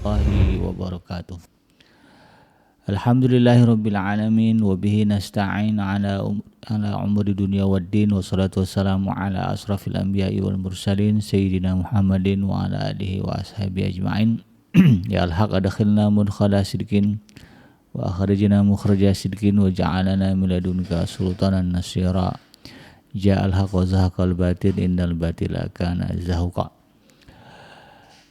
warahmatullahi wabarakatuh. Alhamdulillahirabbil alamin wa bihi nasta'in ala umuri dunya waddin wassalatu wassalamu ala asrafil anbiya'i wal mursalin sayyidina Muhammadin wa ala alihi wa ashabihi ajma'in. Ya al-haq adkhilna mudkhala sidqin wa akhrijna mukhraja sidqin wa ja'alna min ladunka sultanan nasira. Ja'al haq wa zahaqal batil innal batila kana zahuqa.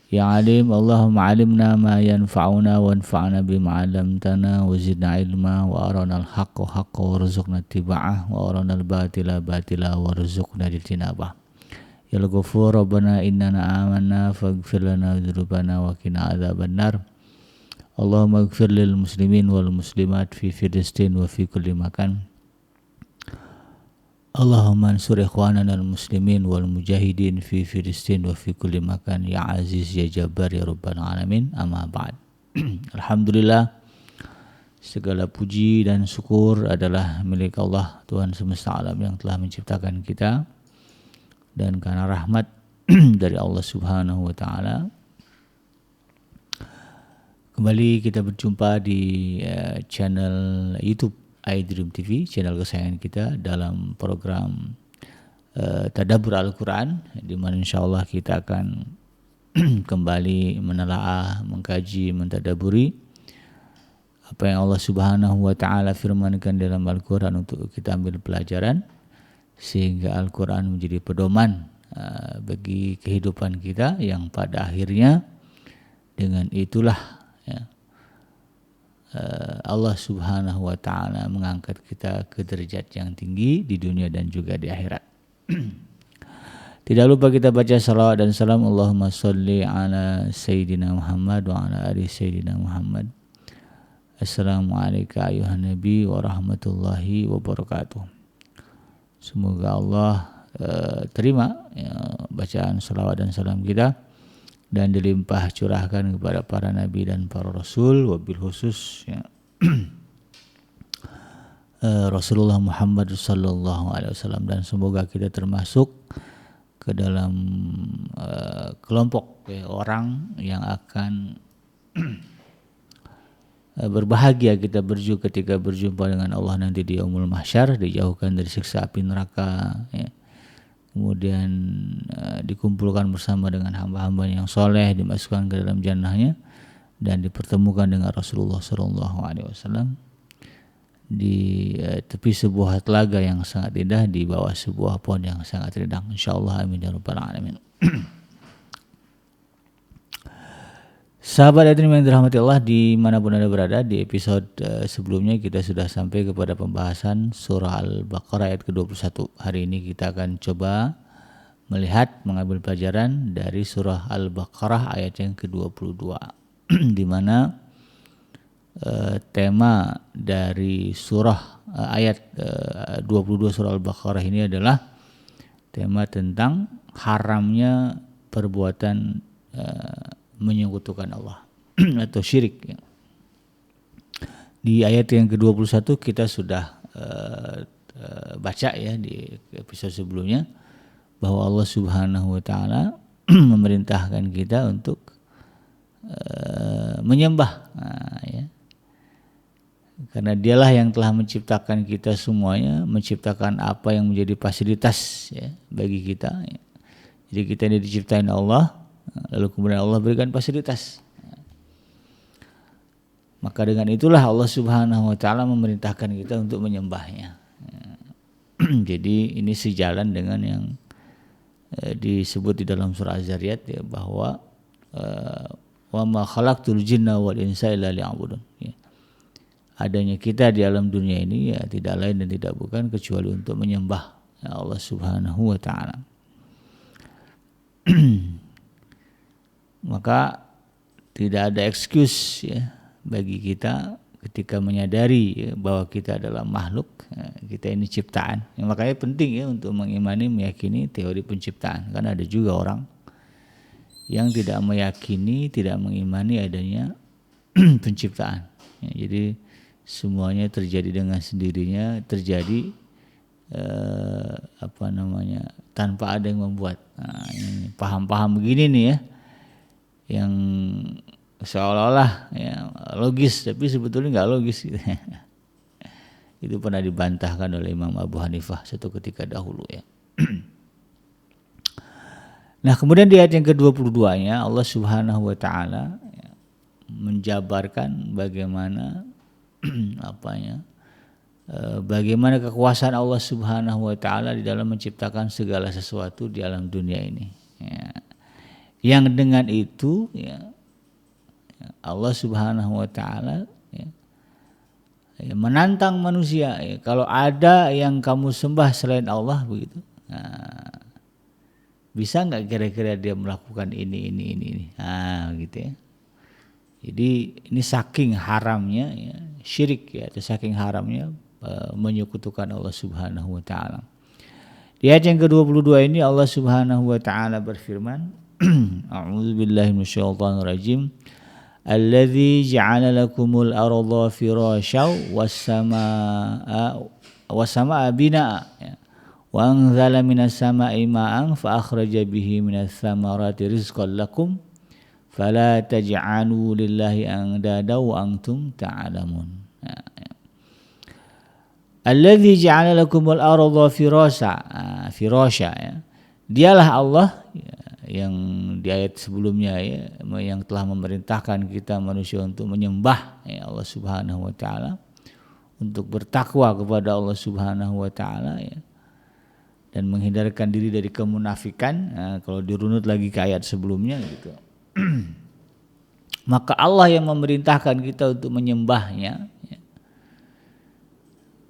Ya alim, Allahumma alimna ma yanfa'una wanfa'na bima 'allamtana wa zidna ilma wa arana al-haqqa haqqa warzuqna ittiba'ah wa arana al-batila batila warzuqna ijtinabah. Ya al-ghafur rabbana innana amanna faghfir lana dzunubana wa qina adzabannar. Allahumma ighfir lil muslimin wal muslimat fi Filistin wa fi kulli makan. Allahumma ansur ikhwanana al-muslimin wal mujahidin fi Filistin wa fi kulli makan ya aziz ya jabbar ya rabbal alamin, amma ba'd. Alhamdulillah, segala puji dan syukur adalah milik Allah, Tuhan semesta alam yang telah menciptakan kita, dan karena rahmat dari Allah Subhanahu wa taala kembali kita berjumpa di channel YouTube iDream TV, channel kesayangan kita, dalam program Tadabbur Al-Quran, di mana insyaallah kita akan kembali menelaah, mengkaji, mentadaburi apa yang Allah Subhanahu wa taala firmankan dalam Al-Quran untuk kita ambil pelajaran, sehingga Al-Quran menjadi pedoman bagi kehidupan kita, yang pada akhirnya dengan itulah Allah Subhanahu wa taala mengangkat kita ke derajat yang tinggi di dunia dan juga di akhirat. Tidak lupa kita baca salawat dan salam, Allahumma sholli ala Sayyidina Muhammad wa ala ali Sayyidina Muhammad. Assalamualaikum ayuhan Nabi wa rahmatullahi wabarakatuh. Semoga Allah terima bacaan salawat dan salam kita, dan dilimpah curahkan kepada para nabi dan para rasul, wabil khusus Rasulullah Muhammad sallallahu alaihi wasallam, dan semoga kita termasuk ke dalam kelompok orang yang akan berbahagia kita ketika berjumpa dengan Allah nanti di yaumul mahsyar, dijauhkan dari siksa api neraka, kemudian dikumpulkan bersama dengan hamba-hamba yang soleh, dimasukkan ke dalam jannahnya, dan dipertemukan dengan Rasulullah SAW di tepi sebuah telaga yang sangat indah, di bawah sebuah pohon yang sangat rindang, insyaallah, amin ya rabbal alamin. Sahabat hadirin yang dirahmati Allah dimanapun Anda berada, di episode sebelumnya kita sudah sampai kepada pembahasan surah Al-Baqarah ayat ke-21. Hari ini kita akan coba mengambil pelajaran dari surah Al-Baqarah ayat yang ke-22, di mana tema dari surah ayat 22 surah Al-Baqarah ini adalah tema tentang haramnya perbuatan menyekutukan Allah atau syirik. Di ayat yang ke-21 kita sudah baca ya di episode sebelumnya, bahwa Allah Subhanahu wa taala memerintahkan kita untuk menyembah, karena dialah yang telah menciptakan kita semuanya, menciptakan apa yang menjadi fasilitas bagi kita. Jadi kita ini diciptain Allah, lalu kemudian Allah berikan fasilitas. Maka dengan itulah Allah Subhanahu wa taala memerintahkan kita untuk menyembahnya. Jadi ini sejalan dengan yang disebut di dalam surah Az-Zariyat, bahwa wa ma khalaqtul jinna wal insa illa liya'budun. Adanya kita di alam dunia ini tidak lain dan tidak bukan kecuali untuk menyembah Allah Subhanahu wa taala. Maka tidak ada excuse bagi kita ketika menyadari bahwa kita adalah makhluk, kita ini ciptaan. Makanya penting untuk mengimani, meyakini teori penciptaan, karena ada juga orang yang tidak meyakini, tidak mengimani adanya penciptaan. Jadi semuanya terjadi dengan sendirinya, terjadi tanpa ada yang membuat. Ini paham-paham begini nih ya, yang seolah-olah ya, logis, tapi sebetulnya nggak logis gitu. Itu pernah dibantahkan oleh Imam Abu Hanifah satu ketika dahulu ya. Nah kemudian di ayat yang ke-22-nya Allah Subhanahu wa taala ya, menjabarkan bagaimana bagaimana kekuasaan Allah Subhanahu wa taala di dalam menciptakan segala sesuatu di alam dunia ini. Ya. Yang dengan itu ya, Allah Subhanahu wa taala ya, menantang manusia ya, kalau ada yang kamu sembah selain Allah begitu. Nah, bisa nggak kira-kira dia melakukan ini. Nah, gitu ya. Jadi ini saking haramnya ya, syirik ya, atau saking haramnya menyekutukan Allah Subhanahu wa taala. Di ayat yang ke-22 ini Allah Subhanahu wa taala berfirman, A'udzubillahi minasyaitonirrajim. Alladzi ja'ala lakumul arda firasyan was-samaa'a binaa'a wa anzala minas samaa'i ma'an fa akhraja bihi minas thamarati rizqan lakum fala taj'alu lillahi andada wa antum ta'lamun. Alladzi ja'ala lakumul arda firasya ya. Dialah Allah ya, yang di ayat sebelumnya ya, yang telah memerintahkan kita manusia untuk menyembah ya, Allah Subhanahu wa taala, untuk bertakwa kepada Allah Subhanahu wa taala ya, dan menghindarkan diri dari kemunafikan. Nah, kalau dirunut lagi ke ayat sebelumnya gitu. Maka Allah yang memerintahkan kita untuk menyembahnya ya,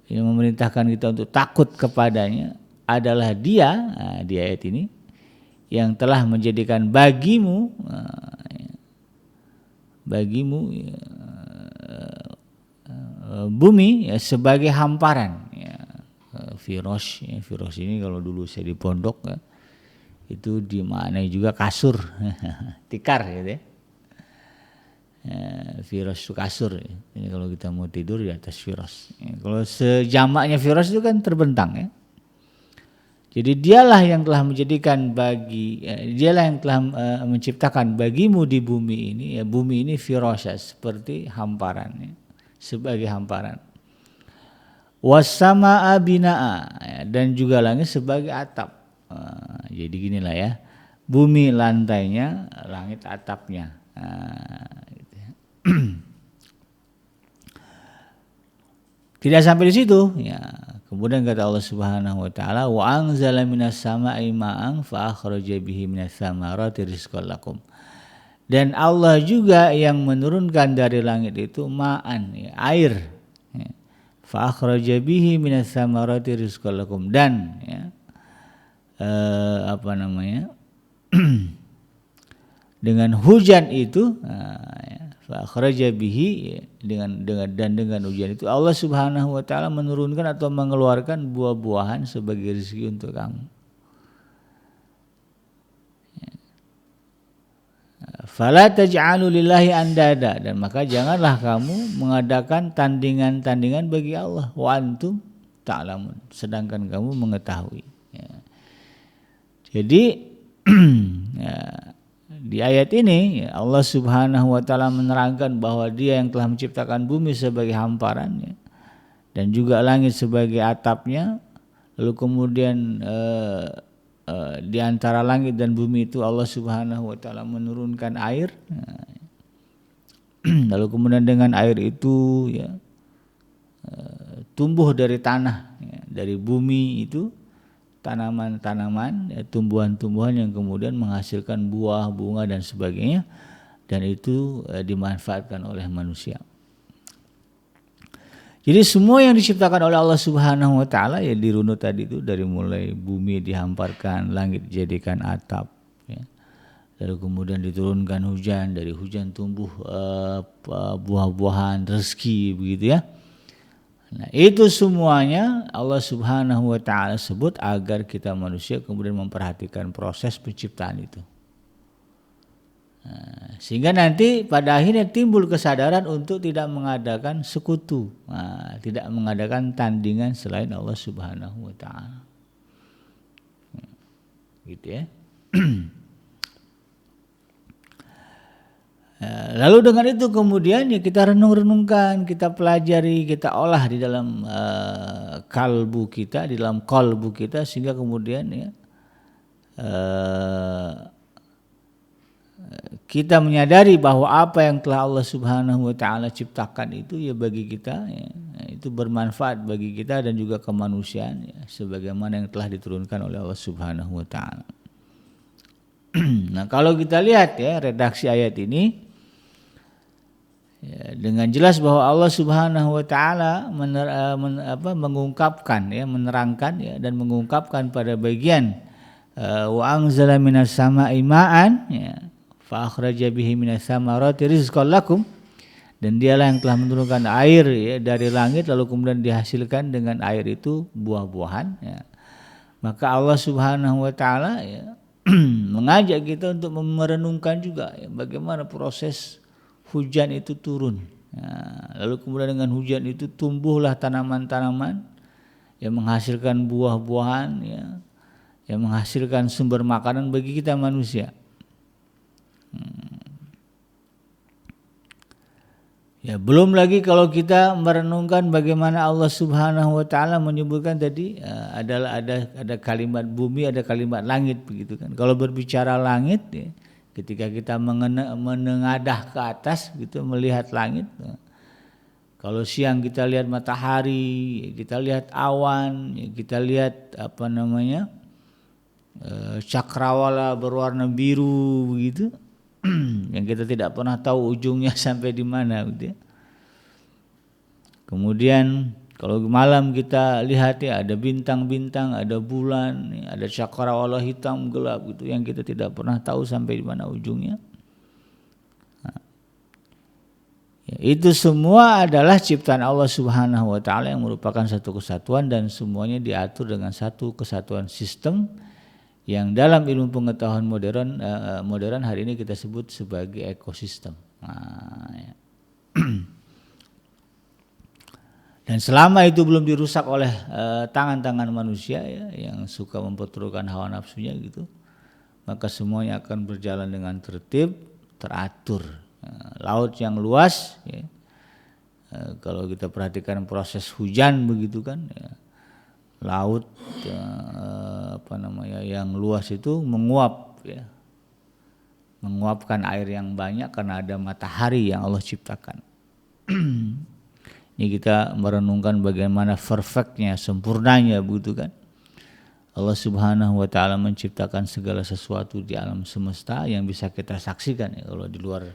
yang memerintahkan kita untuk takut kepadanya adalah Dia di ayat ini yang telah menjadikan bagimu bumi ya, sebagai hamparan ya. Firos ini kalau dulu saya di pondok ya, itu dimaknai juga kasur tikar gitu ya. Firos itu kasur ya. Ini kalau kita mau tidur di atas firos ya. Kalau sejamaknya firos itu kan terbentang ya. Jadi dialah yang telah menjadikan dialah yang telah menciptakan bagimu di bumi ini ya, bumi ini firasya seperti hamparan ya, sebagai hamparan. Was-samaa'a binaa'a ya, dan juga langit sebagai atap. Jadi ginilah ya, bumi lantainya, langit atapnya. Gitu ya. Tidak sampai di situ ya. Kemudian kata Allah Subhanahu wa taala, wa anzala minas samaa'i ma'an fa akhraja bihi minas thamarati rizqan lakum. Dan Allah juga yang menurunkan dari langit itu ma'an ya, air. Ya. Fa akhraja bihi minas thamarati rizqan lakum, dan ya, dengan hujan itu ya, fa akhraja bihi dengan hujan itu Allah Subhanahu wa taala menurunkan atau mengeluarkan buah-buahan sebagai rezeki untuk kamu. Fala taj'alu lillahi andada, dan maka janganlah kamu mengadakan tandingan-tandingan bagi Allah, wa antum ta'lamun, sedangkan kamu mengetahui. Ya. Jadi ya, di ayat ini ya, Allah Subhanahu wa taala menerangkan bahwa Dia yang telah menciptakan bumi sebagai hamparan ya, dan juga langit sebagai atapnya. Lalu kemudian di antara langit dan bumi itu Allah Subhanahu wa taala menurunkan air. Lalu kemudian dengan air itu ya, tumbuh dari tanah ya, dari bumi itu tanaman-tanaman ya, tumbuhan-tumbuhan yang kemudian menghasilkan buah, bunga dan sebagainya, dan itu dimanfaatkan oleh manusia. Jadi semua yang diciptakan oleh Allah Subhanahu wa taala ya dirunut tadi itu, dari mulai bumi dihamparkan, langit dijadikan atap ya. Lalu kemudian diturunkan hujan, dari hujan tumbuh buah-buahan, rezeki begitu ya. Nah, itu semuanya Allah Subhanahu wa taala sebut agar kita manusia kemudian memperhatikan proses penciptaan itu. Nah, sehingga nanti pada akhirnya timbul kesadaran untuk tidak mengadakan sekutu, tidak mengadakan tandingan selain Allah Subhanahu wa taala. Gitu ya. Lalu dengan itu kemudian ya kita renung-renungkan, kita pelajari, kita olah di dalam kalbu kita, di dalam qalbu kita, sehingga kemudian ya kita menyadari bahwa apa yang telah Allah Subhanahu wa taala ciptakan itu ya bagi kita ya, itu bermanfaat bagi kita dan juga kemanusiaan ya, sebagaimana yang telah diturunkan oleh Allah Subhanahu wa taala. Nah, kalau kita lihat ya redaksi ayat ini ya, dengan jelas bahwa Allah Subhanahu wa taala mengungkapkan ya, menerangkan ya, dan mengungkapkan pada bagian wa anzala minas sama'i ma'an ya, fa akhraja bihi minas samarati rizqan lakum, dan dialah yang telah menurunkan air ya, dari langit lalu kemudian dihasilkan dengan air itu buah-buahan ya. Maka Allah Subhanahu wa taala ya mengajak kita untuk merenungkan juga ya, bagaimana proses hujan itu turun. Nah, lalu kemudian dengan hujan itu tumbuhlah tanaman-tanaman yang menghasilkan buah-buahan ya, yang menghasilkan sumber makanan bagi kita manusia. Ya, belum lagi kalau kita merenungkan bagaimana Allah Subhanahu wa taala menyebutkan tadi adalah ada kalimat bumi, ada kalimat langit begitu kan. Kalau berbicara langit ya, ketika kita menengadah ke atas gitu melihat langit. Kalau siang kita lihat matahari, kita lihat awan, kita lihat cakrawala berwarna biru begitu. Yang kita tidak pernah tahu ujungnya sampai di mana gitu ya. Kemudian kalau malam kita lihat ya ada bintang-bintang, ada bulan, ada cakrawala hitam gelap gitu yang kita tidak pernah tahu sampai di mana ujungnya. Nah, ya, itu semua adalah ciptaan Allah Subhanahu wa taala yang merupakan satu kesatuan dan semuanya diatur dengan satu kesatuan sistem yang dalam ilmu pengetahuan modern hari ini kita sebut sebagai ekosistem. Nah, ya. Dan selama itu belum dirusak oleh tangan-tangan manusia ya, yang suka memperturutkan hawa nafsunya gitu, maka semuanya akan berjalan dengan tertib, teratur. Laut yang luas, ya, kalau kita perhatikan proses hujan begitu kan, ya, laut yang luas itu menguap, ya, menguapkan air yang banyak karena ada matahari yang Allah ciptakan. Ini kita merenungkan bagaimana perfectnya, sempurnanya begitu kan. Allah Subhanahu wa taala menciptakan segala sesuatu di alam semesta yang bisa kita saksikan ya. Kalau di luar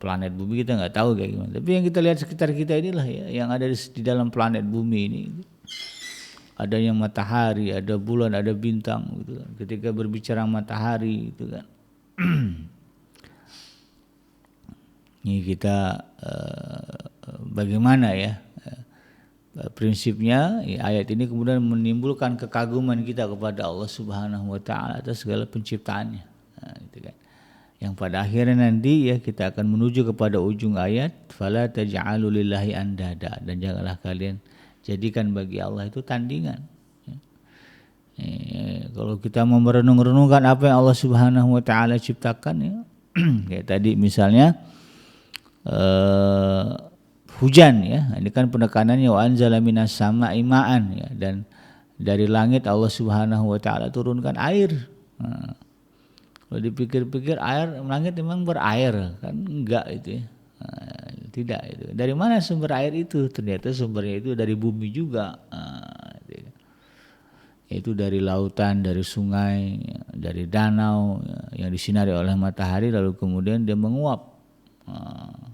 planet bumi kita nggak tahu kayak gimana. Tapi yang kita lihat sekitar kita inilah ya, yang ada di dalam planet bumi ini. Adanya matahari, ada bulan, ada bintang gitu kan. Ketika berbicara matahari itu kan. Ini kita bagaimana ya prinsipnya ya, ayat ini kemudian menimbulkan kekaguman kita kepada Allah Subhanahu wa taala atas segala penciptaannya. Nah, gitu kan. Yang pada akhirnya nanti ya kita akan menuju kepada ujung ayat fala taj'alu lillahi andada, dan janganlah kalian jadikan bagi Allah itu tandingan. Kalau kita mau merenung-renungkan apa yang Allah Subhanahu wa taala ciptakan ya kayak tadi misalnya hujan ya, ini kan penekanannya wa anzala minas sama'i ma'an ya, dan dari langit Allah Subhanahu wa taala turunkan air. Nah, kalau dipikir-pikir air langit memang berair kan, enggak itu ya. Nah, tidak itu. Dari mana sumber air itu? Ternyata sumbernya itu dari bumi juga. Nah, itu dari lautan, dari sungai, dari danau ya, yang disinari oleh matahari lalu kemudian dia menguap. Nah,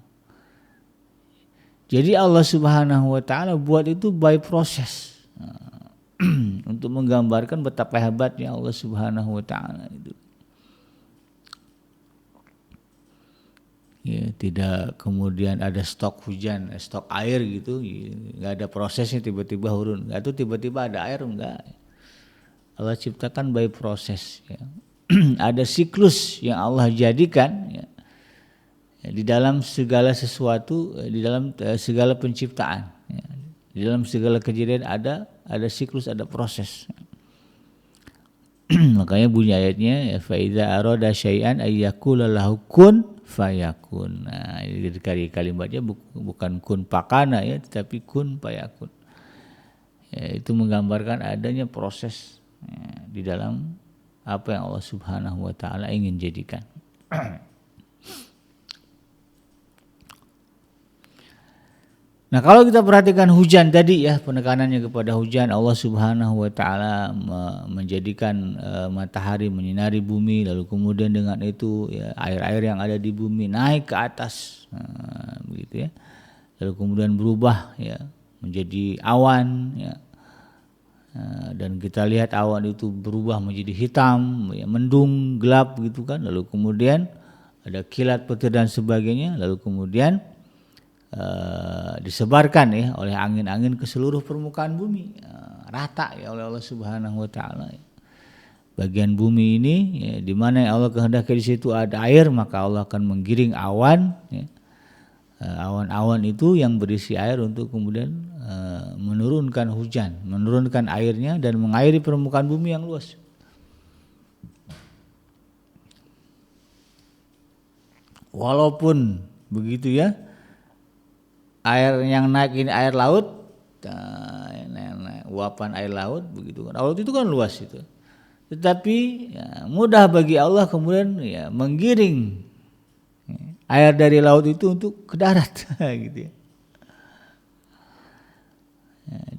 jadi Allah Subhanahu wa taala buat itu by proses untuk menggambarkan betapa hebatnya Allah Subhanahu wa taala itu. Ya, tidak kemudian ada stok hujan, stok air gitu, enggak ada prosesnya tiba-tiba turun. Enggak, itu tiba-tiba ada air enggak. Allah ciptakan by proses ya. Ada siklus yang Allah jadikan ya, di dalam segala sesuatu, di dalam segala penciptaan, ya. Di dalam segala kejadian ada siklus, ada proses. Makanya bunyi ayatnya fa iza arada syai'an ayyakula lahu kun fayakun. Nah, ini kalimatnya bukan kun pakana ya, tetapi kun fayakun. Ya, itu menggambarkan adanya proses ya, di dalam apa yang Allah Subhanahu wa taala ingin jadikan. Nah, kalau kita perhatikan hujan tadi ya, penekanannya kepada hujan, Allah Subhanahu wa taala menjadikan matahari menyinari bumi, lalu kemudian dengan itu ya air-air yang ada di bumi naik ke atas. Nah, begitu ya. Lalu kemudian berubah ya menjadi awan ya. Dan kita lihat awan itu berubah menjadi hitam, ya, mendung, gelap gitu kan. Lalu kemudian ada kilat, petir dan sebagainya. Lalu kemudian disebarkan ya oleh angin-angin ke seluruh permukaan bumi, rata ya oleh Allah Subhanahu wa taala. Bagian bumi ini ya, di mana Allah kehendaki di situ ada air, maka Allah akan menggiring awan ya. Awan-awan itu yang berisi air untuk kemudian menurunkan hujan, menurunkan airnya dan mengairi permukaan bumi yang luas. Walaupun begitu ya, air yang naik ini air laut, uapan air laut begitu kan. Laut itu kan luas itu. Tetapi ya, mudah bagi Allah kemudian ya menggiring air dari laut itu untuk ke darat gitu ya.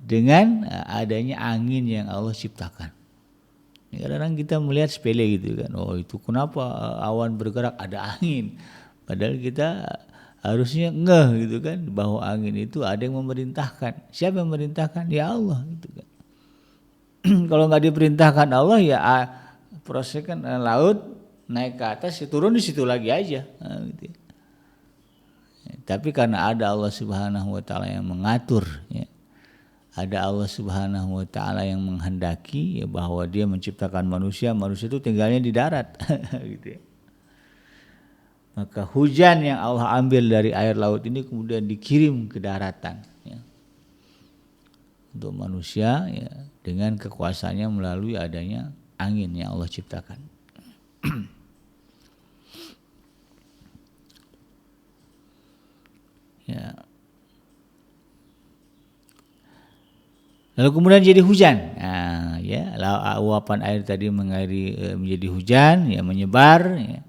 Dengan adanya angin yang Allah ciptakan. Kadang-kadang kita melihat sepele gitu kan. Oh, itu kenapa awan bergerak, ada angin. Padahal kita harusnya ngeh gitu kan bahwa angin itu ada yang memerintahkan. Siapa yang memerintahkan? Ya Allah gitu kan. Kalau nggak diperintahkan Allah ya proses kan laut naik ke atas ya turun di situ lagi aja. Nah, gitu ya. Tapi karena ada Allah Subhanahu wa taala yang mengatur ya. Ada Allah Subhanahu wa taala yang menghendaki ya bahwa Dia menciptakan manusia itu tinggalnya di darat gitu ya. Maka hujan yang Allah ambil dari air laut ini kemudian dikirim ke daratan ya. Untuk manusia ya, dengan kekuasaannya melalui adanya angin yang Allah ciptakan. Ya. Lalu kemudian jadi hujan. Nah, ya, uapan air tadi mengairi menjadi hujan ya, menyebar ya.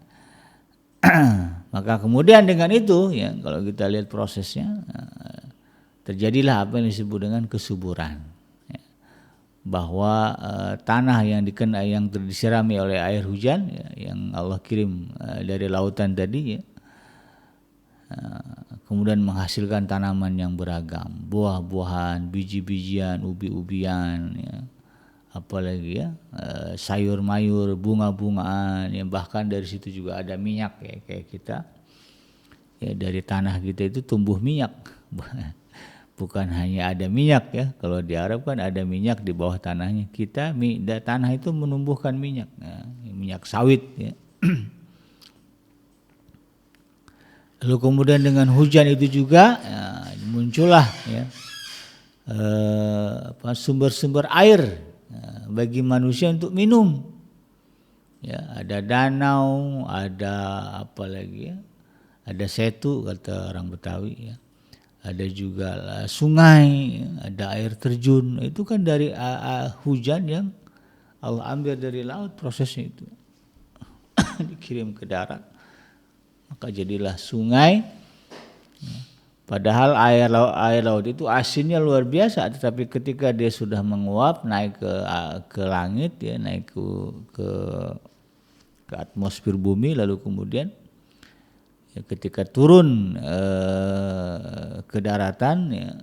Maka kemudian dengan itu ya kalau kita lihat prosesnya terjadilah apa yang disebut dengan kesuburan ya. Bahwa tanah yang disirami oleh air hujan ya, yang Allah kirim dari lautan tadi ya, kemudian menghasilkan tanaman yang beragam, buah-buahan, biji-bijian, ubi-ubian ya. Apalagi ya sayur-mayur, bunga-bungaan ya, bahkan dari situ juga ada minyak ya, kayak kita ya dari tanah kita itu tumbuh minyak. Bukan hanya ada minyak ya, kalau di Arab kan ada minyak di bawah tanahnya, kita tanah itu menumbuhkan minyak ya, minyak sawit ya. Lalu kemudian dengan hujan itu juga ya, muncullah ya sumber-sumber air bagi manusia untuk minum. Ya, ada danau, ada apa lagi ya? Ada setu kata orang Betawi ya. Ada juga sungai, ada air terjun. Itu kan dari hujan yang Allah ambil dari laut prosesnya itu. Dikirim ke darat. Maka jadilah sungai. Padahal air laut itu asinnya luar biasa, tetapi ketika dia sudah menguap naik ke langit ya, naik ke atmosfer bumi, lalu kemudian ya, ketika turun ke daratan ya,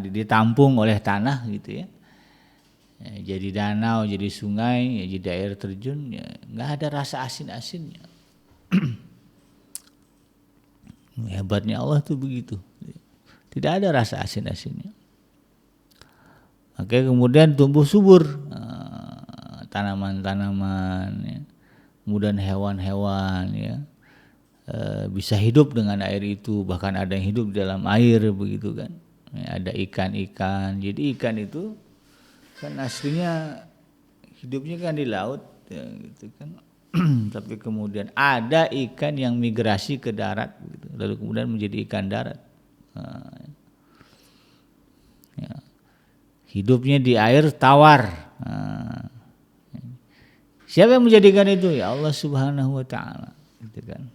ditampung oleh tanah gitu ya. Ya, jadi danau, jadi sungai, ya, jadi air terjun, ya nggak ada rasa asin-asinnya. Hebatnya Allah tuh begitu, tidak ada rasa asin-asinnya. Makanya kemudian tumbuh subur tanaman-tanaman, ya. Kemudian hewan-hewan ya bisa hidup dengan air itu, bahkan ada yang hidup di dalam air begitu kan. Ya, ada ikan-ikan, jadi ikan itu kan aslinya hidupnya kan di laut ya, gitu kan. Tapi kemudian ada ikan yang migrasi ke darat gitu. Lalu kemudian menjadi ikan darat. Nah, ya. Hidupnya di air tawar. Nah, siapa yang menjadikan itu? Ya Allah Subhanahu wa taala, gitu kan.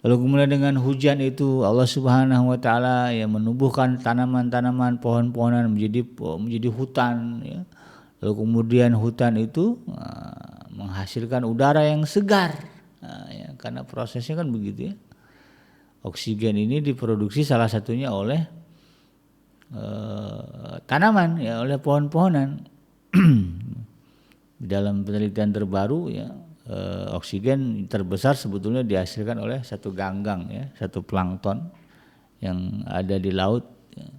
Lalu kemudian dengan hujan itu Allah Subhanahu wa taala yang menumbuhkan tanaman-tanaman, pohon-pohonan menjadi hutan ya. Lalu kemudian hutan itu menghasilkan udara yang segar. Nah, ya, karena prosesnya kan begitu ya. Oksigen ini diproduksi salah satunya oleh tanaman ya, oleh pohon-pohonan. Dalam penelitian terbaru ya, oksigen terbesar sebetulnya dihasilkan oleh satu ganggang ya, satu plankton yang ada di laut ya.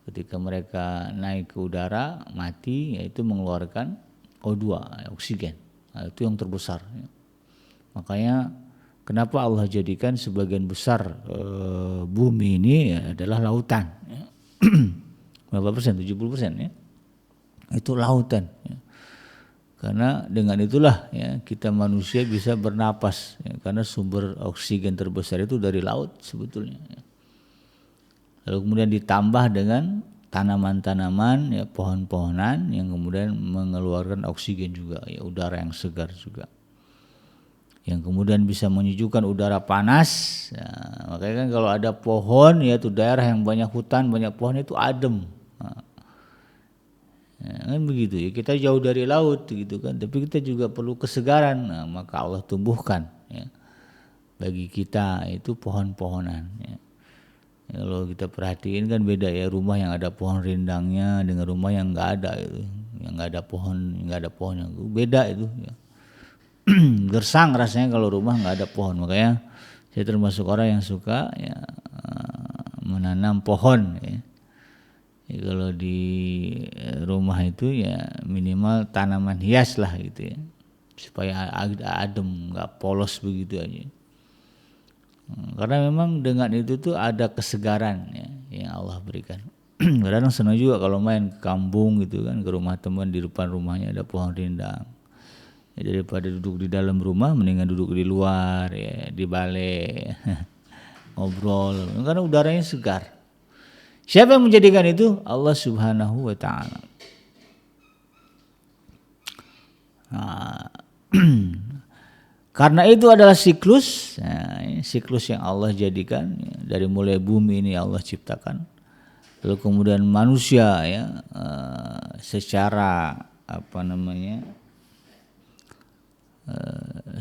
Ketika mereka naik ke udara mati yaitu mengeluarkan O2 ya, oksigen. Nah, itu yang terbesar ya. Makanya kenapa Allah jadikan sebagian besar bumi ini ya, adalah lautan ya. Berapa persen? 70% ya. Itu lautan ya. Karena dengan itulah ya kita manusia bisa bernapas ya, karena sumber oksigen terbesar itu dari laut sebetulnya ya. Lalu kemudian ditambah dengan tanaman-tanaman ya, pohon-pohonan yang kemudian mengeluarkan oksigen juga ya, udara yang segar juga, yang kemudian bisa menyejukkan udara panas ya. Makanya kan kalau ada pohon ya, itu daerah yang banyak hutan, banyak pohon itu adem. Nah, ya, kan begitu ya, kita jauh dari laut gitu kan, tapi kita juga perlu kesegaran. Nah, maka Allah tumbuhkan ya, bagi kita itu pohon-pohonan ya. Ya, kalau kita perhatiin kan beda ya, rumah yang ada pohon rindangnya dengan rumah yang nggak ada itu, yang nggak ada pohonnya itu beda itu ya. Gersang rasanya kalau rumah nggak ada pohon. Makanya saya termasuk orang yang suka ya, menanam pohon ya. Ya, kalau di rumah itu ya minimal tanaman hias lah gitu ya, supaya adem, nggak polos begitu aja. Karena memang dengan itu tuh ada kesegaran ya, yang Allah berikan. Kadang senang juga kalau main ke kampung gitu kan, ke rumah teman, di depan rumahnya ada pohon rindang. Ya, daripada duduk di dalam rumah mendingan duduk di luar ya, di balai ngobrol karena udaranya segar. Siapa yang menjadikan itu? Allah Subhanahu wa taala. Nah, karena itu adalah siklus, nah, siklus yang Allah jadikan ya, dari mulai bumi ini Allah ciptakan, lalu kemudian manusia ya secara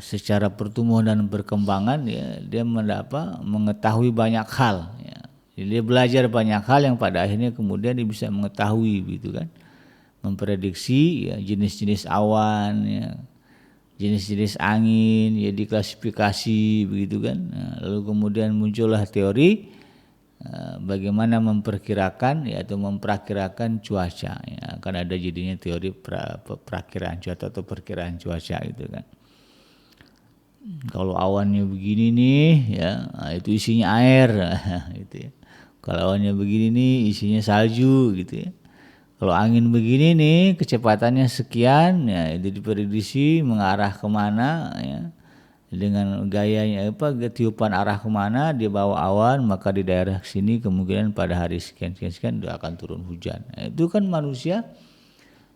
secara pertumbuhan dan perkembangan ya, dia mengetahui banyak hal ya. Jadi dia belajar banyak hal yang pada akhirnya kemudian dia bisa mengetahui gitu kan, memprediksi ya, jenis-jenis awan ya, jenis-jenis angin ya, diklasifikasi begitu kan. Nah, lalu kemudian muncullah teori bagaimana memperkirakan ya, atau memprakirakan cuaca ya. Akan ada jadinya teori perakiraan cuaca atau perkiraan cuaca gitu kan. Kalau awannya begini nih ya, nah itu isinya air gitu ya. Kalau awannya begini nih isinya salju gitu ya. Kalau angin begini nih kecepatannya sekian ya, itu diprediksi mengarah kemana ya, dengan gayanya tiupan arah kemana dia bawa awan, maka di daerah sini kemungkinan pada hari sekian dia akan turun hujan. Nah, itu kan manusia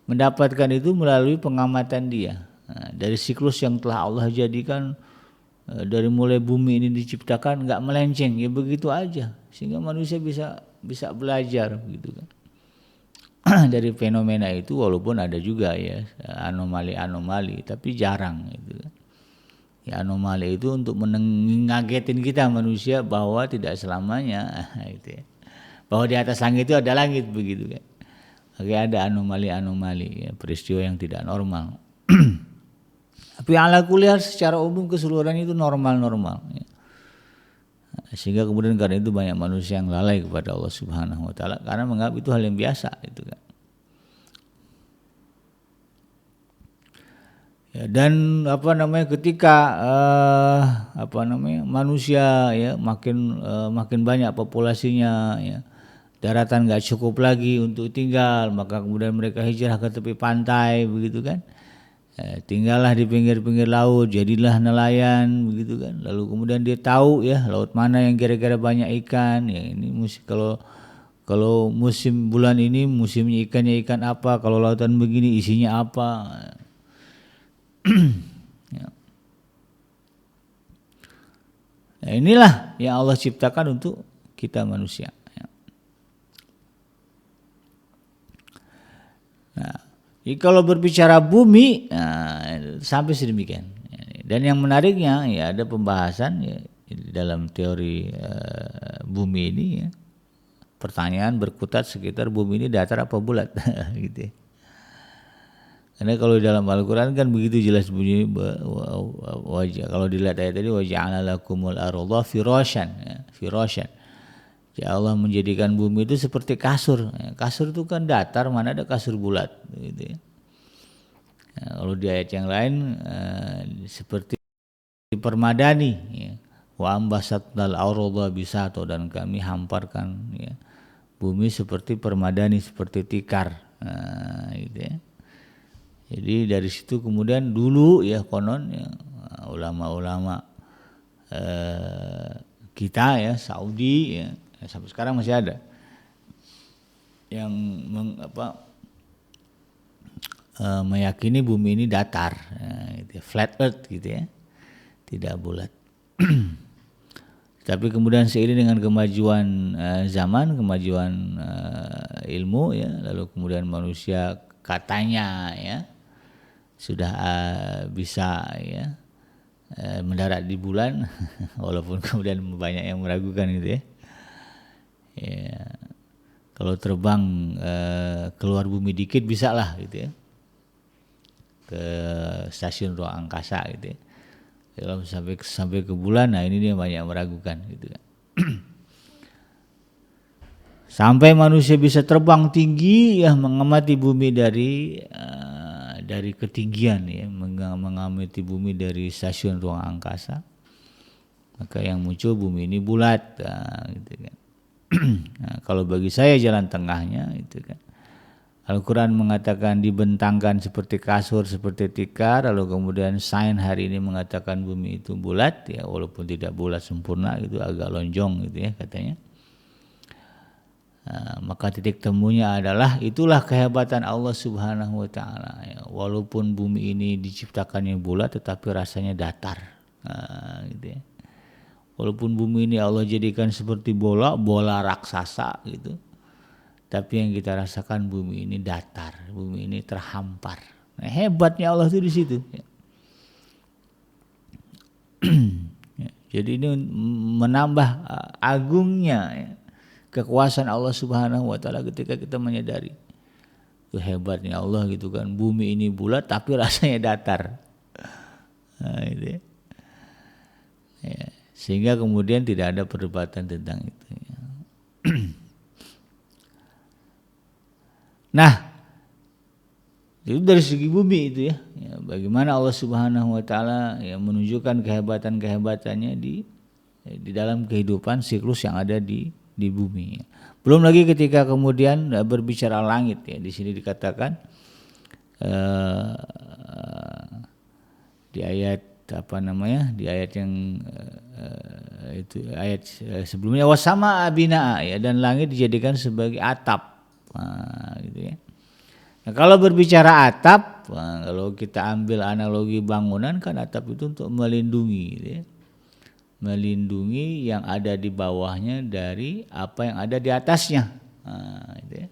mendapatkan itu melalui pengamatan dia. Nah, dari siklus yang telah Allah jadikan dari mulai bumi ini diciptakan nggak melenceng ya begitu aja, sehingga manusia bisa belajar gitu kan. Dari fenomena itu walaupun ada juga ya anomali-anomali tapi jarang gitu kan. Ya anomali itu untuk mengagetin kita manusia bahwa tidak selamanya itu ya, bahwa di atas langit itu ada langit begitu kan. Oke, ada anomali-anomali ya, peristiwa yang tidak normal. Tapi ala kuliah secara umum keseluruhan itu normal-normal ya. Sehingga kemudian karena itu banyak manusia yang lalai kepada Allah Subhanahu wa taala karena menganggap itu hal yang biasa itu kan. Ya, dan ketika manusia ya makin banyak populasinya ya, daratan nggak cukup lagi untuk tinggal, maka kemudian mereka hijrah ke tepi pantai, begitu kan. Tinggallah di pinggir-pinggir laut, jadilah nelayan, begitu kan. Lalu kemudian dia tahu ya laut mana yang kira-kira banyak ikan. Ya ini kalau musim bulan ini musimnya ikannya ikan apa, kalau lautan begini isinya apa. Ya. Nah, inilah yang Allah ciptakan untuk kita manusia. Nah, kalau berbicara bumi, sampai sedemikian. Dan yang menariknya ya ada pembahasan ya, dalam teori bumi ini ya. Pertanyaan berkutat sekitar bumi ini datar apa bulat gitu ya. Karena kalau dalam Al-Quran kan begitu jelas bunyi wajah. Kalau dilihat ayat tadi waja'ala lakumul arda firasyan, ya, firasyan. Ya Allah menjadikan bumi itu seperti kasur. Ya, kasur itu kan datar, mana ada kasur bulat gitu ya. Ya, kalau di ayat yang lain seperti permadani ya. Wa ambasatnal arda bisato, dan kami hamparkan ya bumi seperti permadani, seperti tikar. Gitu ya. Jadi dari situ kemudian dulu ya konon ya, ulama-ulama kita ya Saudi ya, sampai sekarang masih ada yang meyakini bumi ini datar, gitu ya, flat earth gitu ya, tidak bulat. Tapi kemudian seiring dengan kemajuan zaman, kemajuan ilmu ya, lalu kemudian manusia katanya ya sudah bisa ya mendarat di bulan walaupun kemudian banyak yang meragukan gitu ya. Ya kalau terbang keluar bumi dikit bisa lah gitu ya ke stasiun ruang angkasa gitu ya. Kalau sampai ke bulan, nah ini dia banyak meragukan gitu kan. Sampai manusia bisa terbang tinggi ya mengamati bumi dari ketinggian ya, mengamati bumi dari stasiun ruang angkasa, maka yang muncul bumi ini bulat, gitu kan. Nah, kalau bagi saya jalan tengahnya itu kan, Al-Quran mengatakan dibentangkan seperti kasur, seperti tikar, lalu kemudian sains hari ini mengatakan bumi itu bulat ya, walaupun tidak bulat sempurna, itu agak lonjong gitu ya katanya. Maka titik temunya adalah itulah kehebatan Allah Subhanahu wa taala ya. Walaupun bumi ini diciptakannya bulat tetapi rasanya datar. Gitu ya. Walaupun bumi ini Allah jadikan seperti bola raksasa gitu. Tapi yang kita rasakan bumi ini datar, bumi ini terhampar. Nah, hebatnya Allah itu di situ ya. Jadi ini menambah agungnya ya, kekuasaan Allah Subhanahu wa taala ketika kita menyadari itu hebatnya Allah gitu kan, bumi ini bulat tapi rasanya datar. Nah, itu ya. Ya, sehingga kemudian tidak ada perdebatan tentang itu ya. Nah, itu dari segi bumi itu ya. Ya, bagaimana Allah Subhanahu wa taala ya menunjukkan kehebatan-kehebatannya di dalam kehidupan siklus yang ada di bumi. Belum lagi ketika kemudian berbicara langit ya, di sini dikatakan di ayat di ayat yang itu ayat sebelumnya wasama abinaa ya, dan langit dijadikan sebagai atap. Gitu ya. Nah, kalau berbicara atap, kalau kita ambil analogi bangunan kan atap itu untuk melindungi gitu ya. Melindungi yang ada di bawahnya dari apa yang ada di atasnya. Gitu ya.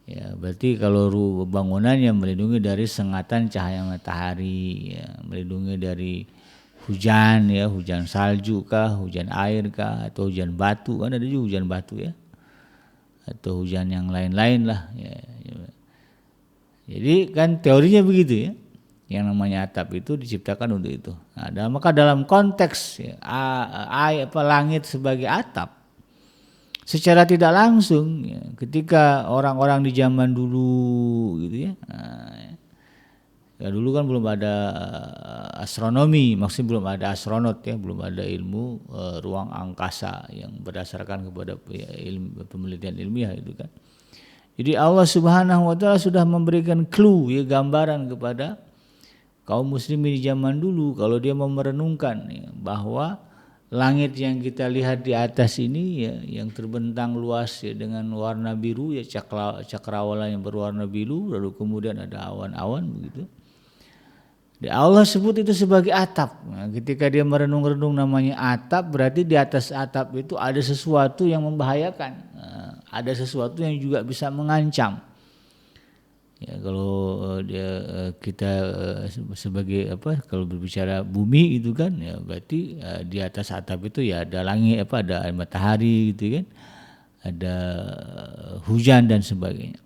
Ya, berarti kalau bangunan yang melindungi dari sengatan cahaya matahari, ya, melindungi dari hujan ya, hujan salju kah, hujan air kah, atau hujan batu, kan ada juga hujan batu ya, atau hujan yang lain-lain lah. Ya. Jadi kan teorinya begitu ya. Yang namanya atap itu diciptakan untuk itu. Nah, maka dalam konteks ya, langit sebagai atap, secara tidak langsung ya, ketika orang-orang di zaman dulu gitu ya, ya dulu kan belum ada astronomi, maksudnya belum ada astronot ya, belum ada ilmu ruang angkasa yang berdasarkan kepada penelitian ilmiah itu kan. Jadi Allah Subhanahu wa taala sudah memberikan clue ya, gambaran kepada kaum muslimin di zaman dulu kalau dia mau merenungkan ya, bahwa langit yang kita lihat di atas ini ya, yang terbentang luas ya, dengan warna biru ya, cakrawala yang berwarna biru, lalu kemudian ada awan-awan begitu. Allah sebut itu sebagai atap. Nah, ketika dia merenung-renung namanya atap, berarti di atas atap itu ada sesuatu yang membahayakan. Nah, ada sesuatu yang juga bisa mengancam. Ya, kalau kita sebagai kalau berbicara bumi itu kan ya, berarti di atas atap itu ya ada langit ada matahari gitu kan. Ada hujan dan sebagainya.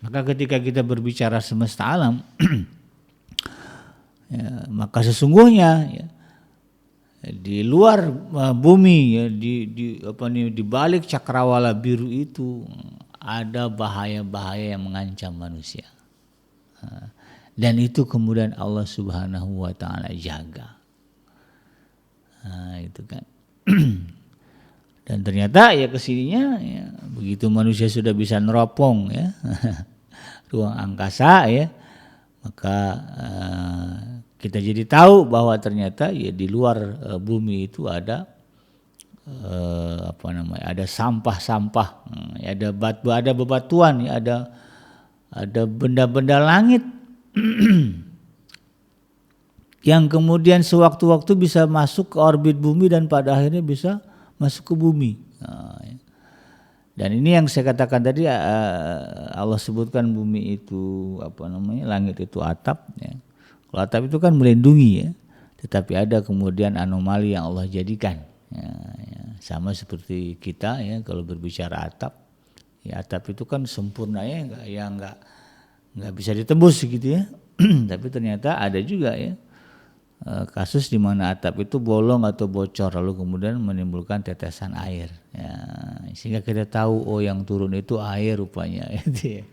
Maka ketika kita berbicara semesta alam ya, maka sesungguhnya ya, di luar bumi ya, di balik cakrawala biru itu ada bahaya-bahaya yang mengancam manusia. Dan itu kemudian Allah Subhanahu wa taala jaga. Itu kan. Dan ternyata ya kesininya ya, begitu manusia sudah bisa neropong ya ruang angkasa ya, maka kita jadi tahu bahwa ternyata ya di luar bumi itu ada ada sampah-sampah, ya, ada bebatuan, ya, ada benda-benda langit yang kemudian sewaktu-waktu bisa masuk ke orbit bumi dan pada akhirnya bisa masuk ke bumi. Dan ini yang saya katakan tadi, Allah sebutkan bumi itu langit itu atap ya. Kalau atap itu kan melindungi ya, tetapi ada kemudian anomali yang Allah jadikan ya. Sama seperti kita ya, kalau berbicara atap ya, atap itu kan sempurnanya nggak bisa ditembus gitu ya. Tapi ternyata ada juga ya kasus di mana atap itu bolong atau bocor lalu kemudian menimbulkan tetesan air ya, sehingga kita tahu yang turun itu air rupanya gitu ya.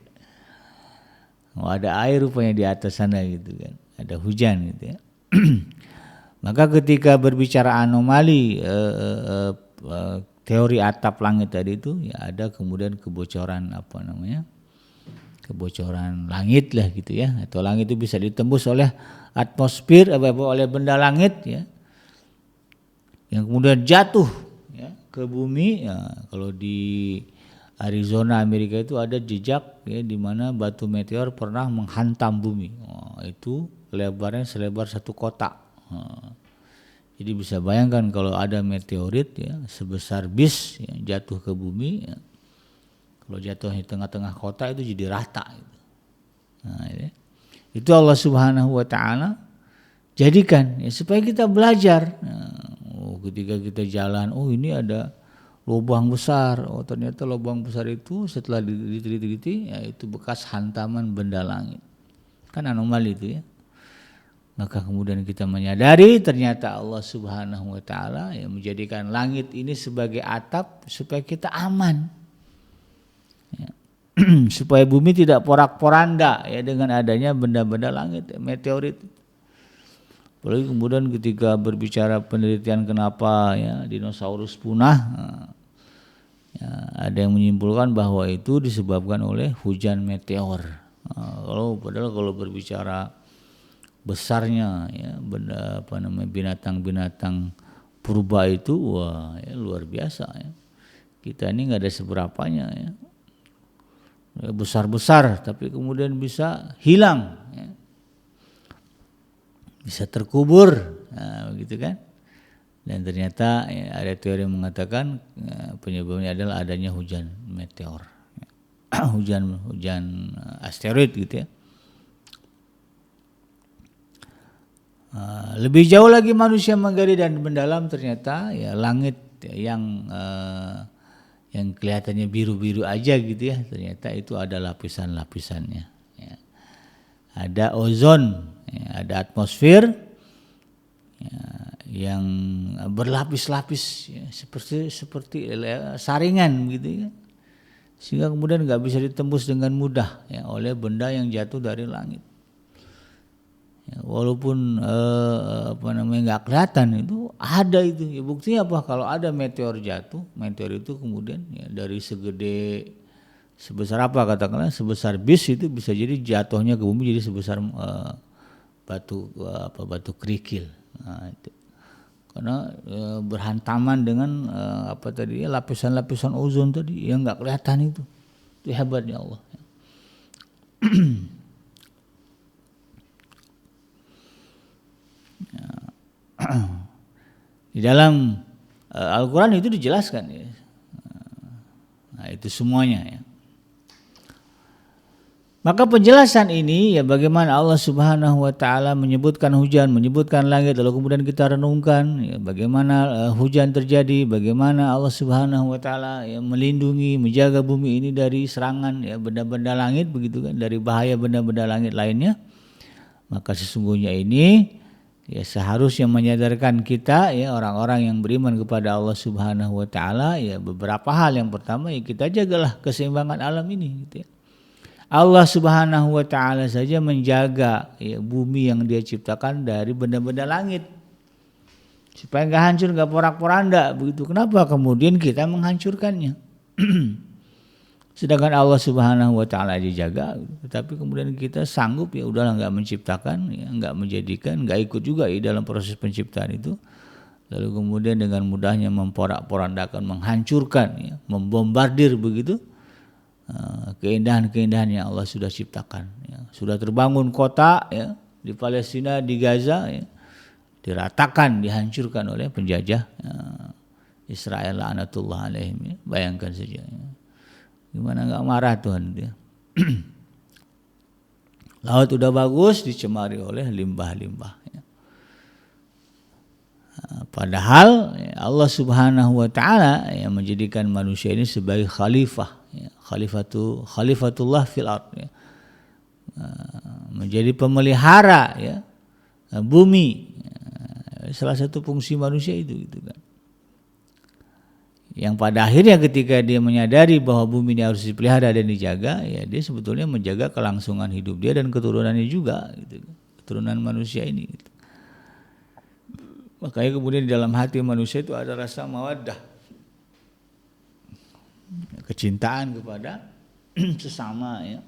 Ada air rupanya di atas sana gitu kan, ada hujan gitu ya. Maka ketika berbicara anomali teori atap langit tadi itu ya, ada kemudian kebocoran kebocoran langit lah gitu ya, atau langit itu bisa ditembus oleh atmosfer oleh benda langit ya, yang kemudian jatuh ya ke bumi ya. Kalau di Arizona Amerika itu ada jejak ya, di mana batu meteor pernah menghantam bumi. Itu lebarnya selebar satu kota. Jadi bisa bayangkan kalau ada meteorit ya sebesar bis yang jatuh ke bumi ya, kalau jatuh di tengah-tengah kota itu jadi rata gitu. Nah, ya. Itu Allah Subhanahu wa taala jadikan ya, supaya kita belajar. Ketika kita jalan, ini ada lubang besar. Ternyata lubang besar itu setelah diteliti ya, itu bekas hantaman benda langit. Kan anomali itu ya. Maka kemudian kita menyadari ternyata Allah Subhanahu wa taala yang menjadikan langit ini sebagai atap supaya kita aman. Ya. Supaya bumi tidak porak-poranda ya dengan adanya benda-benda langit, meteorit. Apalagi kemudian ketika berbicara penelitian kenapa ya dinosaurus punah, ya, ada yang menyimpulkan bahwa itu disebabkan oleh hujan meteor. Padahal kalau berbicara besarnya ya benda binatang-binatang purba itu wah ya, luar biasa ya. Kita ini nggak ada seberapanya ya. Besar-besar tapi kemudian bisa hilang ya. Bisa terkubur begitu kan. Dan ternyata ya, ada teori yang mengatakan penyebabnya adalah adanya hujan meteor ya. hujan asteroid gitu ya. Lebih jauh lagi manusia menggali dan mendalam, ternyata ya langit yang kelihatannya biru-biru aja gitu ya, ternyata itu ada lapisan-lapisannya ya. Ada ozon ya, ada atmosfer ya, yang berlapis-lapis ya, seperti saringan gitu ya, sehingga kemudian nggak bisa ditembus dengan mudah ya oleh benda yang jatuh dari langit Ya, walaupun nggak kelihatan itu ada itu. Ya, buktinya apa? Kalau ada meteor jatuh, meteor itu kemudian ya, dari sebesar apa katakanlah sebesar bis itu bisa jadi jatuhnya ke bumi jadi sebesar batu kerikil. Nah, itu. Karena berhantaman dengan lapisan-lapisan ozon tadi yang nggak kelihatan itu hebatnya Allah. Di dalam Al-Quran itu dijelaskan ya. Nah, itu semuanya ya. Maka penjelasan ini ya bagaimana Allah Subhanahu wa taala menyebutkan hujan, menyebutkan langit, lalu kemudian kita renungkan ya bagaimana hujan terjadi, bagaimana Allah Subhanahu wa taala ya melindungi, menjaga bumi ini dari serangan ya benda-benda langit begitu kan, dari bahaya benda-benda langit lainnya. Maka sesungguhnya ini ya seharusnya menyadarkan kita ya orang-orang yang beriman kepada Allah Subhanahu wa taala ya beberapa hal. Yang pertama ya kita jagalah keseimbangan alam ini gitu ya. Allah Subhanahu wa taala saja menjaga ya, bumi yang Dia ciptakan dari benda-benda langit supaya enggak hancur, enggak porak-poranda begitu. Kenapa kemudian kita menghancurkannya? Sedangkan Allah Subhanahu wa taala dijaga, tetapi kemudian kita sanggup ya udahlah enggak menciptakan, ya, enggak menjadikan, enggak ikut juga ya dalam proses penciptaan itu. Lalu kemudian dengan mudahnya memporak-porandakan, menghancurkan ya, membombardir begitu. Keindahan-keindahan yang Allah sudah ciptakan ya. Sudah terbangun kota ya di Palestina, di Gaza ya, diratakan, dihancurkan oleh penjajah ya, Israel la'natullah alaihim ya. Bayangkan saja ya. Gimana enggak marah Tuhan dia. Laut udah bagus dicemari oleh limbah-limbah ya. Padahal ya, Allah Subhanahu wa taala yang menjadikan manusia ini sebagai khalifah ya, khalifatullah fil ard ya. Menjadi pemelihara ya bumi ya. Salah satu fungsi manusia itu gitu kan. Yang pada akhirnya ketika dia menyadari bahwa bumi ini harus dipelihara dan dijaga ya dia sebetulnya menjaga kelangsungan hidup dia dan keturunannya juga gitu. Keturunan manusia ini gitu. Makanya kemudian di dalam hati manusia itu ada rasa mawaddah, kecintaan kepada sesama ya.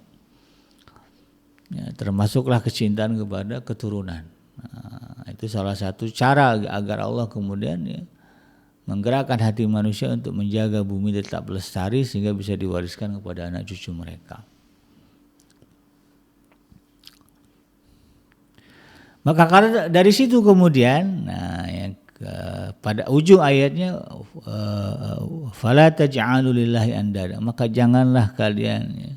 Ya, termasuklah kecintaan kepada keturunan. Nah, itu salah satu cara agar Allah kemudian ya, menggerakkan hati manusia untuk menjaga bumi tetap lestari sehingga bisa diwariskan kepada anak cucu mereka. Maka karena dari situ kemudian pada ujung ayatnya fala taj'alu lillahi andada, maka janganlah kalian ya,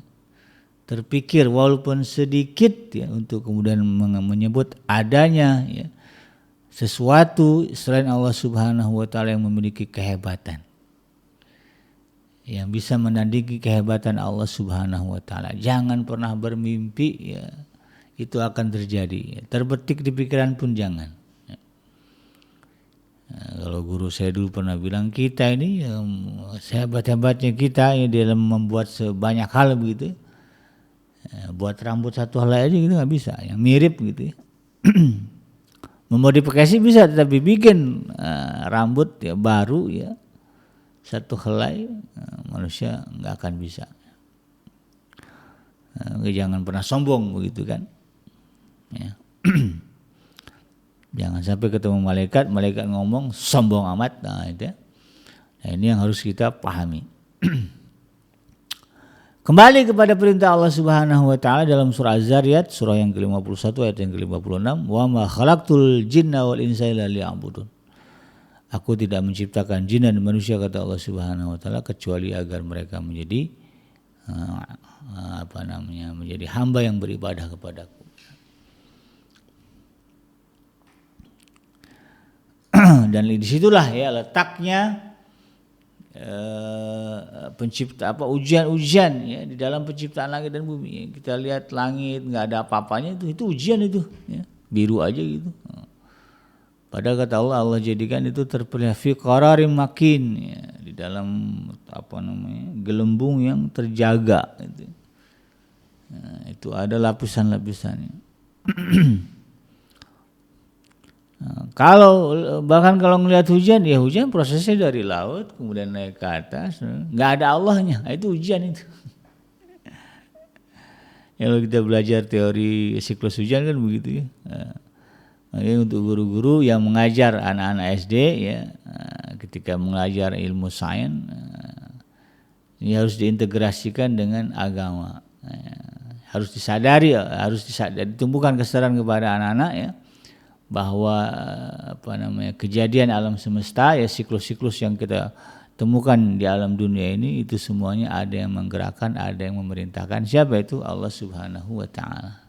terpikir walaupun sedikit ya untuk kemudian menyebut adanya ya, sesuatu selain Allah Subhanahu wa taala yang memiliki kehebatan, yang bisa menandingi kehebatan Allah Subhanahu wa taala. Jangan pernah bermimpi ya itu akan terjadi. Terbetik di pikiran pun jangan. Kalau guru saya dulu pernah bilang kita ini sehebat-hebatnya kita ya dalam membuat sebanyak hal begitu. Buat rambut satu helai aja gitu nggak bisa, yang mirip gitu. Memodifikasi bisa, tetapi bikin rambut ya baru ya satu helai manusia nggak akan bisa. Jangan pernah sombong begitu kan. Ya. Jangan sampai ketemu malaikat ngomong sombong amat. Nah, itu ya. Nah, ini yang harus kita pahami. Kembali kepada perintah Allah Subhanahu wa taala dalam surah Az-Zariyat surah yang ke-51 ayat yang ke-56, wa ma khalaqtul jinna wal insa illa liya'budun. Aku tidak menciptakan jin dan manusia kata Allah Subhanahu wa taala kecuali agar mereka menjadi menjadi hamba yang beribadah kepadaku. Dan disitulah ya letaknya ujian ya di dalam penciptaan langit dan bumi. Kita lihat langit nggak ada apa-apanya itu ujian itu ya, biru aja gitu. Padahal kata Allah jadikan itu terpelihara fi qararim makin ya, di dalam gelembung yang terjaga itu. Nah, itu ada lapisan-lapisannya. Kalau bahkan kalau ngelihat hujan, ya hujan prosesnya dari laut kemudian naik ke atas, nggak ada Allahnya, itu hujan itu. Kalau kita belajar teori siklus hujan kan begitu ya. Makanya untuk guru-guru yang mengajar anak-anak SD ya, ketika mengajar ilmu sains, ini harus diintegrasikan dengan agama. Harus disadari, ditumbuhkan kesadaran kepada anak-anak ya, bahwa kejadian alam semesta ya, siklus-siklus yang kita temukan di alam dunia ini itu semuanya ada yang menggerakkan, ada yang memerintahkan. Siapa itu? Allah Subhanahu wa taala.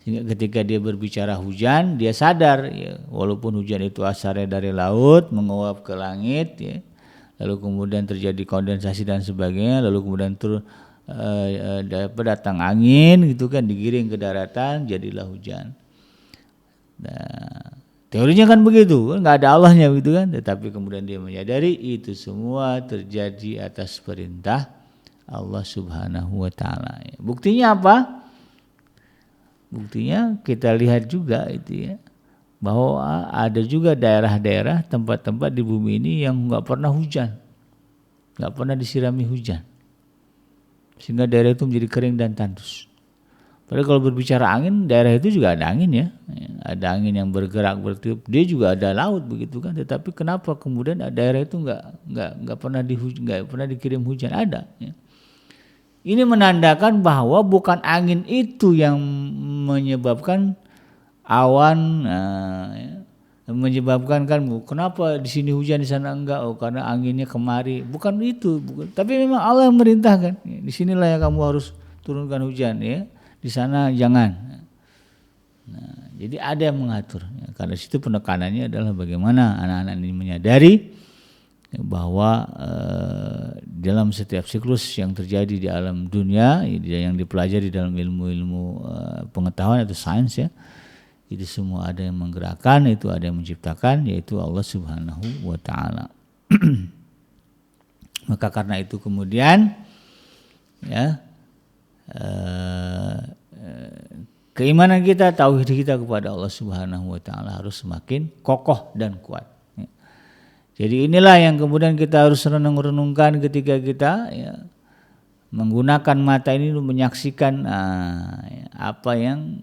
Sehingga ketika dia berbicara hujan, dia sadar ya, walaupun hujan itu asalnya dari laut menguap ke langit ya, lalu kemudian terjadi kondensasi dan sebagainya, lalu kemudian datang angin gitu kan, digiring ke daratan, jadilah hujan. Nah, teorinya kan begitu, nggak ada Allahnya gitu kan, tetapi kemudian dia menyadari itu semua terjadi atas perintah Allah Subhanahu wa taala. Buktinya apa? Buktinya kita lihat juga itu ya, bahwa ada juga daerah-daerah, tempat-tempat di bumi ini yang nggak pernah hujan, nggak pernah disirami hujan, sehingga daerah itu menjadi kering dan tandus. Padahal kalau berbicara angin, daerah itu juga ada angin ya, ada angin yang bergerak bertiup, dia juga ada laut begitu kan. Tetapi kenapa kemudian daerah itu nggak pernah dikirim hujan? Ada. Ya. Ini menandakan bahwa bukan angin itu yang menyebabkan awan, menyebabkan kan kenapa di sini hujan di sana enggak? Oh karena anginnya kemari. Bukan itu, bukan. Tapi memang Allah yang merintahkan. Di sinilah yang kamu harus turunkan hujan ya. Di sana jangan. Nah, jadi ada yang mengatur. Ya, karena situ penekanannya adalah bagaimana anak-anak ini menyadari bahwa dalam setiap siklus yang terjadi di alam dunia yang dipelajari dalam ilmu-ilmu pengetahuan atau sains ya, itu semua ada yang menggerakkan, itu ada yang menciptakan, yaitu Allah Subhanahu wa taala. Maka karena itu kemudian ya, keimanan kita, tauhid kita kepada Allah Subhanahu wa taala harus semakin kokoh dan kuat. Jadi inilah yang kemudian kita harus renung-renungkan ketika kita ya, menggunakan mata ini untuk menyaksikan apa yang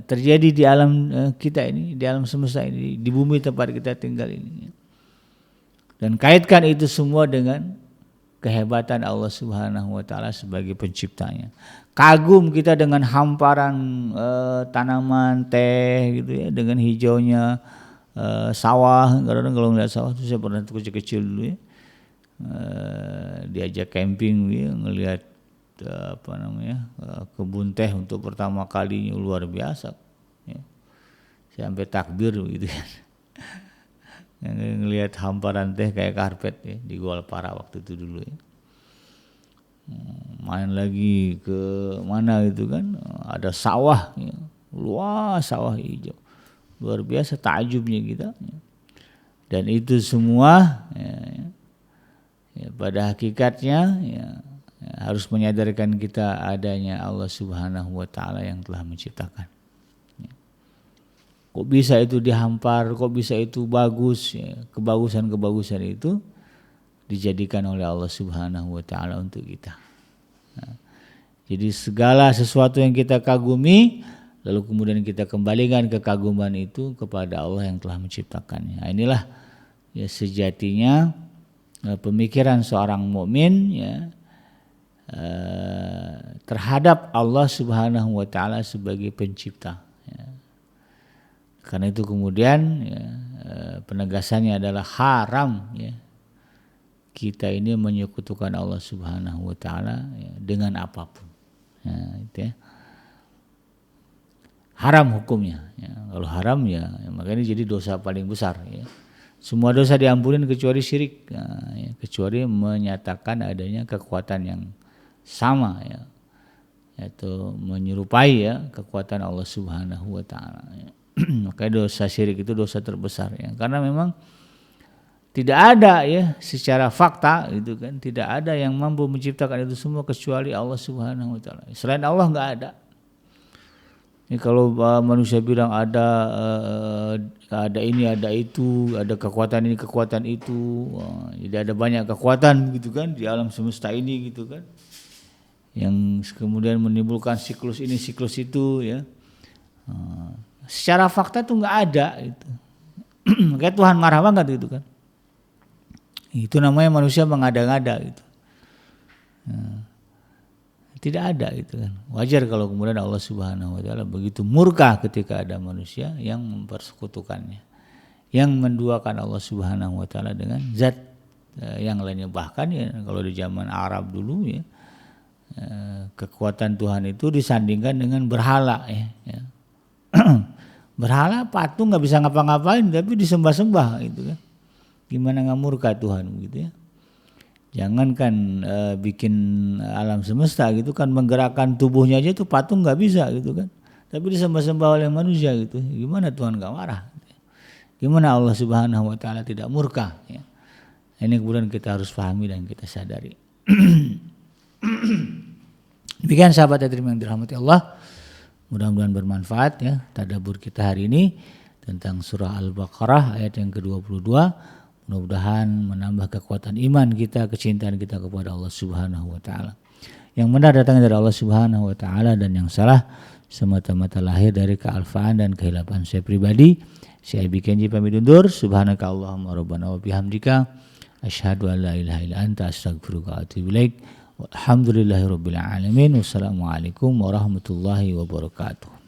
terjadi di alam kita ini, di alam semesta ini, di bumi tempat kita tinggal ini. Dan kaitkan itu semua dengan kehebatan Allah Subhanahu wa taala sebagai penciptanya. Kagum kita dengan hamparan tanaman teh gitu ya, dengan hijaunya sawah. Kadang-kadang kalau ngeliat sawah itu saya pernah kecil-kecil dulu ya, diajak camping ya, ngelihat kebun teh untuk pertama kalinya, luar biasa ya. Saya sampai takbir gitu ya. Ngelihat hamparan teh kayak karpet ya di Goalpara waktu itu dulu ya. Main lagi ke mana gitu kan, ada sawah ya, luas sawah hijau, luar biasa takjubnya kita ya. Dan itu semua ya, pada hakikatnya ya, harus menyadarkan kita adanya Allah Subhanahu wa taala yang telah menciptakan. Kok bisa itu dihampar, kok bisa itu bagus ya. Kebagusan-kebagusan itu dijadikan oleh Allah Subhanahu wa taala untuk kita. Nah, jadi segala sesuatu yang kita kagumi, lalu kemudian kita kembalikan kekaguman itu kepada Allah yang telah menciptakannya. Nah, inilah ya sejatinya pemikiran seorang mukmin ya terhadap Allah Subhanahu wa taala sebagai pencipta. Ya. Karena itu kemudian ya, penegasannya adalah haram ya, kita ini menyekutukan Allah Subhanahu wa taala ya, dengan apapun. Ya, itu ya. Haram hukumnya ya. Kalau haram ya makanya jadi dosa paling besar ya. Semua dosa diampuni kecuali syirik ya, kecuali menyatakan adanya kekuatan yang sama ya, yaitu menyerupai ya kekuatan Allah Subhanahu wa taala ya. Makanya dosa syirik itu dosa terbesar ya, karena memang tidak ada ya secara fakta itu kan, tidak ada yang mampu menciptakan itu semua kecuali Allah Subhanahu wa taala. Selain Allah enggak ada. Ini kalau manusia bilang ada ini, ada itu, ada kekuatan ini, kekuatan itu, jadi ada banyak kekuatan gitu kan di alam semesta ini gitu kan, yang kemudian menimbulkan siklus ini, siklus itu ya. Secara fakta tuh nggak ada itu. Kayak Tuhan marah banget gitu kan. Itu namanya manusia mengada-ngada gitu. Tidak ada gitu kan. Wajar kalau kemudian Allah Subhanahu wa taala begitu murka ketika ada manusia yang mempersekutukannya, yang menduakan Allah Subhanahu wa taala dengan zat yang lainnya. Bahkan ya kalau di zaman Arab dulu ya, kekuatan Tuhan itu disandingkan dengan berhala ya. Berhala patung nggak bisa ngapa-ngapain tapi disembah-sembah gitu kan. Gimana nggak murka Tuhan gitu ya. Jangankan bikin alam semesta gitu kan, menggerakkan tubuhnya aja tuh patung nggak bisa gitu kan, tapi disembah-sembah oleh manusia gitu. Gimana Tuhan nggak marah? Gimana Allah Subhanahu wa taala tidak murka ya? Ini kemudian kita harus pahami dan kita sadari. Demikian sahabat yang dirahmati Allah, mudah-mudahan bermanfaat ya tadabbur kita hari ini tentang surah Al-Baqarah ayat yang ke-22. Mudah-mudahan menambah kekuatan iman kita, kecintaan kita kepada Allah Subhanahu wa taala. Yang benar datangnya dari Allah Subhanahu wa taala dan yang salah semata-mata lahir dari kealfaan dan kehilapan saya pribadi. Saya Bikenji pamit undur. Subhanaka Allahumma rabbana wa bihamdika asyhadu an la ilaha illa anta astaghfiruka wa atubu ilaik. Walhamdulillahirabbil alamin. Wassalamualaikum warahmatullahi wabarakatuh.